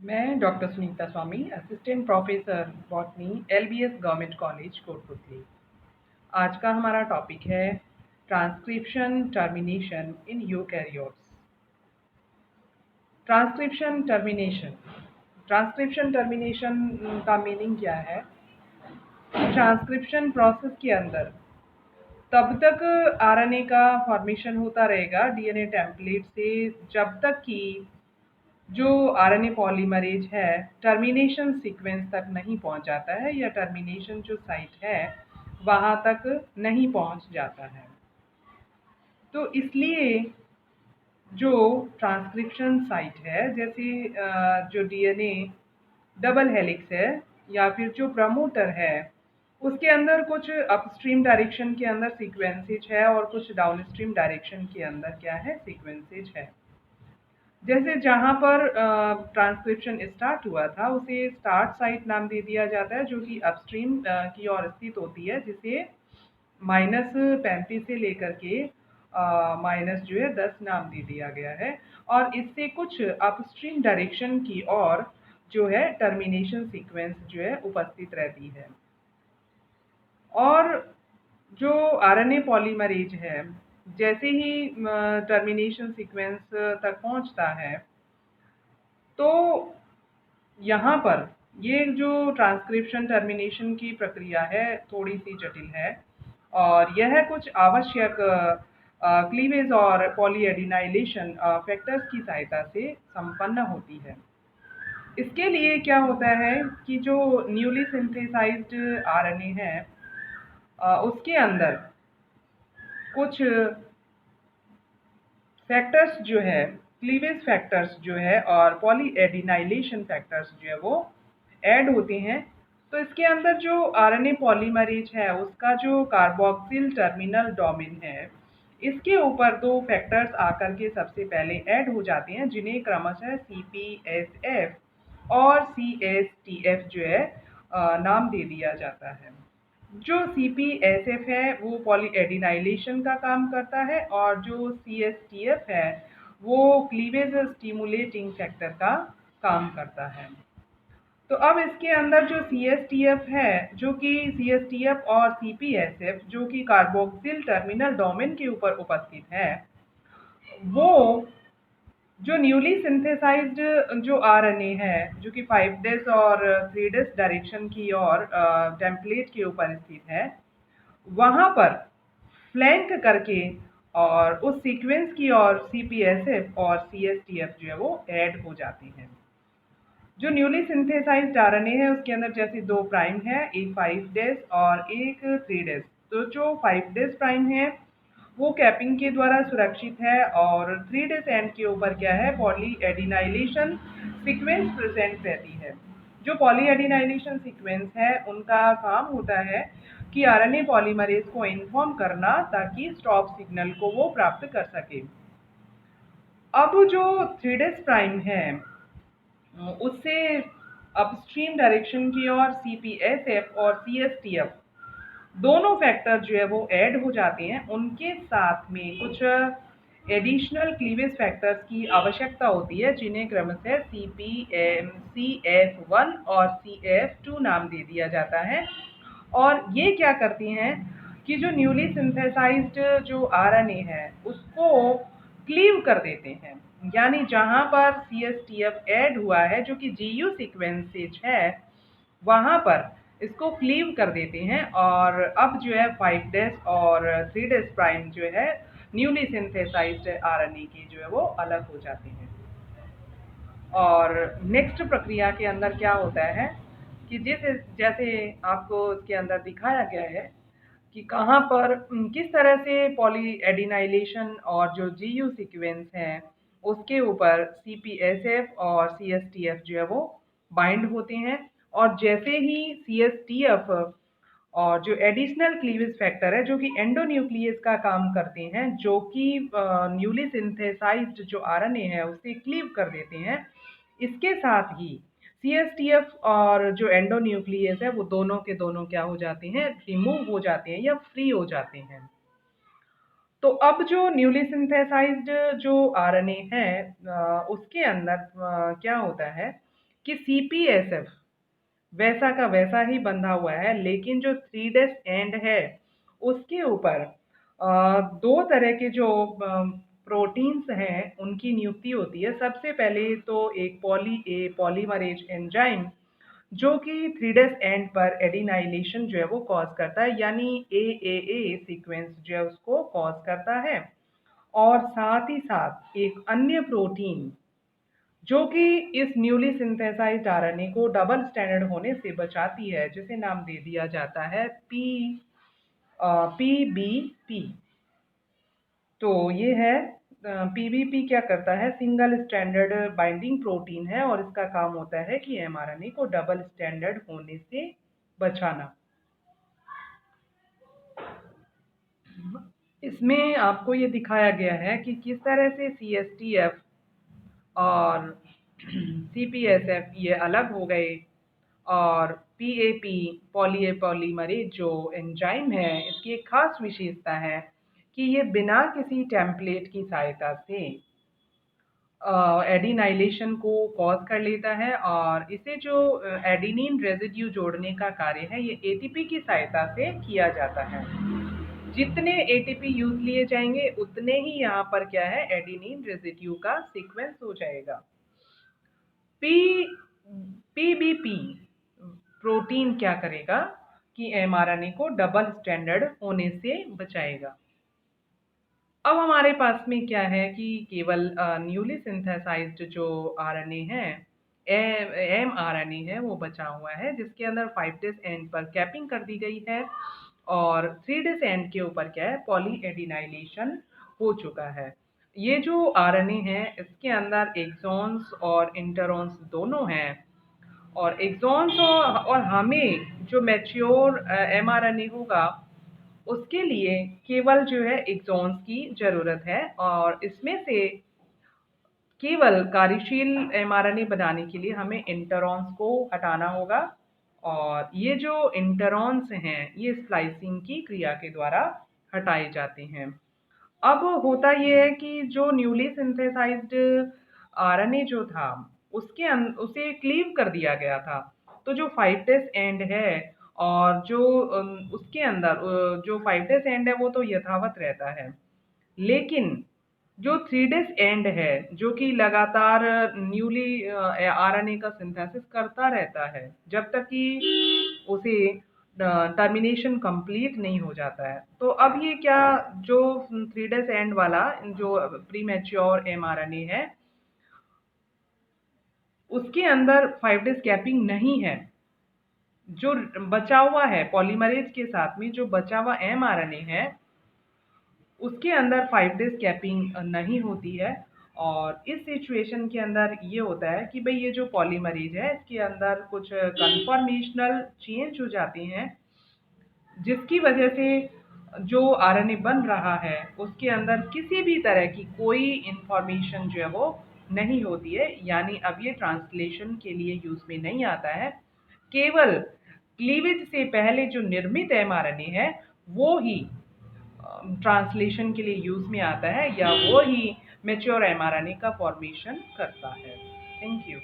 मैं doctor Sunita Swami, assistant professor botany, LBS government college Kotputli. आज का हमारा टॉपिक है transcription termination in eukaryotes. Transcription termination का मीनिंग क्या है? ट्रांसक्रिप्शन प्रोसेस के अंदर तब तक आरएनए का फॉर्मेशन होता रहेगा डीएनए टेम्पलेट से, जब तक कि जो आरएनए पॉलीमरेज है टर्मिनेशन सीक्वेंस तक नहीं पहुंच जाता है, या टर्मिनेशन जो साइट है वहां तक नहीं पहुंच जाता है। तो इसलिए जो ट्रांसक्रिप्शन साइट है, जैसे जो डीएनए डबल हेलिक्स है या फिर जो प्रमोटर है, उसके अंदर कुछ अपस्ट्रीम डायरेक्शन के अंदर सीक्वेंसेज है और कुछ डाउनस्ट्रीम डायरेक्शन के अंदर क्या है, सीक्वेंसेज है। जैसे जहाँ पर ट्रांसक्रिप्शन स्टार्ट हुआ था उसे स्टार्ट साइट नाम दे दिया जाता है, जो कि अपस्ट्रीम की ओर स्थित होती है, जिसे -35 से लेकर के माइनस जो है 10 नाम दे दिया गया है। और इससे कुछ अपस्ट्रीम डायरेक्शन की ओर जो है टर्मिनेशन सीक्वेंस जो है उपस्थित रहती है। और जो आरएनए पॉलीमरेज है, जैसे ही टर्मिनेशन सीक्वेंस तक पहुंचता है, तो यहाँ पर ये जो ट्रांसक्रिप्शन टर्मिनेशन की प्रक्रिया है थोड़ी सी जटिल है, और यह कुछ आवश्यक क्लीवेज और पॉलीएडिनाइलेशन फैक्टर्स की सहायता से संपन्न होती है। इसके लिए क्या होता है कि जो न्यूली सिंथेसाइज्ड आरएनए है, उसके अंदर कुछ फैक्टर्स जो है, क्लीवेज फैक्टर्स जो है और पॉलीएडिनाइलेशन फैक्टर्स जो है वो ऐड होते हैं। तो इसके अंदर जो आरएनए पॉलीमरेज है उसका जो कार्बोक्सिल टर्मिनल डोमेन है, इसके ऊपर दो फैक्टर्स आकर के सबसे पहले ऐड हो जाते हैं, जिन्हें क्रमशः CPSF और CSTF जो है नाम दे दिया जाता है। जो CPSF है वो पॉलीएडिनाइलेशन का काम करता है, और जो CSTF है वो क्लीवेज स्टिमुलेटिंग फैक्टर का काम करता है। तो अब इसके अंदर जो CSTF है, जो कि CSTF और CPSF जो कि कार्बोक्सिल टर्मिनल डोमेन के ऊपर उपस्थित है, वो जो न्यूली सिंथेसाइज्ड जो आरएनए है, जो कि 5 डेज और 3 डेज डायरेक्शन की ओर टेम्पलेट के ऊपर स्थित है, वहां पर फ्लैंक करके और उस सीक्वेंस की ओर CPSF और CSTF जो है वो ऐड हो जाते हैं। जो न्यूली सिंथेसाइज्ड आरएनए है उसके अंदर जैसे दो प्राइम है, एक 5 डेज और एक 3 डेज। तो जो 5 डेज प्राइम है वो कैपिंग के द्वारा सुरक्षित है, और 3 डेज एंड के ऊपर क्या है, पॉली एडिनाइलेशन सीक्वेंस प्रेजेंट रहती है। जो पॉली एडिनाइलेशन सीक्वेंस है उनका काम होता है कि आरएनए पॉलीमरेज को इन्फॉर्म करना, ताकि स्टॉप सिग्नल को वो प्राप्त कर सके। अब जो 3 डेज प्राइम है उससे अपस्ट्रीम डायरेक्शन की ओर CPSF और CSTF दोनों फैक्टर जो है वो ऐड हो जाते हैं। उनके साथ में कुछ एडिशनल क्लीवेज फैक्टर्स की आवश्यकता होती है, जिन्हें क्रमशः CF1 और CF2 नाम दे दिया जाता है। और ये क्या करती हैं कि जो न्यूली सिंथेसाइज्ड जो आरएनए है उसको क्लीव कर देते हैं, यानी जहां पर CSTF ऐड हुआ है जो कि GU सीक्वेंसेज है, वहां पर इसको क्लीव कर देते हैं, और अब जो है 5 डेज और 3 डेज प्राइम जो है न्यूली सिंथेसाइज्ड आरएनए के जो है वो अलग हो जाते हैं। और नेक्स्ट प्रक्रिया के अंदर क्या होता है कि जैसे जैसे आपको इसके अंदर दिखाया गया है कि कहाँ पर किस तरह से पॉली एडिनाइलेशन और जो GU सीक्वेंस है उसके ऊपर CPSF और CSTF जो है वो बाइंड होते हैं। और जैसे ही CSTF और जो एडिशनल क्लीवेज फैक्टर है जो कि एंडोन्यूक्लियस का काम करते हैं, जो कि न्यूली सिंथेसाइज्ड जो आरएनए है उसे क्लीव कर देते हैं, इसके साथ ही CSTF और जो एंडोन्यूक्लियस है वो दोनों के दोनों क्या हो जाते हैं, रिमूव हो जाते हैं या फ्री हो जाते हैं। तो अब जो न्यूली सिंथेसाइज्ड जो आरएनए है उसके अंदर क्या होता है कि CPSF वैसा का वैसा ही बंधा हुआ है, लेकिन जो 3' एंड है उसके ऊपर दो तरह के जो प्रोटीन्स हैं उनकी नियुक्ति होती है। सबसे पहले तो एक पॉली ए पॉलीमरेज एंजाइम जो कि 3' एंड पर एडिनाइलेशन जो है वो कॉज करता है, यानी AAA सीक्वेंस जो है उसको कॉज करता है। और साथ ही साथ एक अन्य प्रोटीन जो कि इस न्यूली सिंथेसाइज्ड आरएनए को डबल स्टैंडर्ड होने से बचाती है, जिसे नाम दे दिया जाता है PBP। तो ये है PBP क्या करता है, सिंगल स्टैंडर्ड बाइंडिंग प्रोटीन है और इसका काम होता है कि mRNA को डबल स्टैंडर्ड होने से बचाना। इसमें आपको ये दिखाया गया है कि किस तरह से CSTF और CPSF ये अलग हो गए और PAP पॉली पॉलीमरेज जो एंजाइम है इसकी एक खास विशेषता है कि ये बिना किसी टेम्पलेट की सहायता से एडिनाइलेशन को कॉज कर लेता है और इसे जो एडिनिन रेजिड्यू जोड़ने का कार्य है ये ATP की सहायता से किया जाता है। जितने ATP यूज लिए जाएंगे उतने ही यहाँ पर क्या है, एडिनिन रेजिड्यू का सीक्वेंस हो जाएगा। PBP प्रोटीन क्या करेगा कि mRNA को डबल स्टैंडर्ड होने से बचाएगा। अब हमारे पास में क्या है कि केवल न्यूली सिंथेसाइज्ड जो आरएनए है, mRNA है, वो बचा हुआ है जिसके अंदर 5' एंड पर कैपिंग कर दी गई है और 3' एंड के ऊपर क्या है, पॉली एडिनाइलेशन हो चुका है। ये जो आरएनए है इसके अंदर एक्सॉन्स और इंटरॉन्स दोनों हैं और एक्सॉन्स और हमें जो मैच्योर mRNA होगा उसके लिए केवल जो है एक्सॉन्स की ज़रूरत है और इसमें से केवल कार्यशील mRNA बनाने के लिए हमें इंटरॉन्स को हटाना होगा और ये जो इंटरॉन्स हैं ये स्प्लाइसिंग की क्रिया के द्वारा हटाए जाते हैं। अब होता ये है कि जो न्यूली सिंथेसाइज्ड आरएनए जो था उसे क्लीव कर दिया गया था। तो जो 5' एंड है और जो उसके अंदर जो 5' एंड है वो तो यथावत रहता है, लेकिन जो 3' एंड है जो कि लगातार न्यूली आरएनए का सिंथेसिस करता रहता है जब तक कि उसे टर्मिनेशन कंप्लीट नहीं हो जाता है। तो अब ये क्या, जो 3' एंड वाला जो प्रीमैच्योर mRNA है उसके अंदर 5' कैपिंग नहीं है। जो बचा हुआ है पॉलीमरेज के साथ में जो बचा हुआ mRNA है उसके अंदर 5' कैपिंग नहीं होती है और इस सिचुएशन के अंदर ये होता है कि भाई ये जो पॉलीमरेज है इसके अंदर कुछ कन्फॉर्मेशनल चेंज हो जाते हैं जिसकी वजह से जो आरएनए बन रहा है उसके अंदर किसी भी तरह की कोई इंफॉर्मेशन जो है वो नहीं होती है, यानी अब ये ट्रांसलेशन के लिए यूज में नहीं आता है। केवल क्लीवेज से पहले जो निर्मित mRNA है वो ही ट्रांसलेशन के लिए यूज में आता है या वो ही मैच्योर mRNA का फॉर्मेशन करता है। Thank you.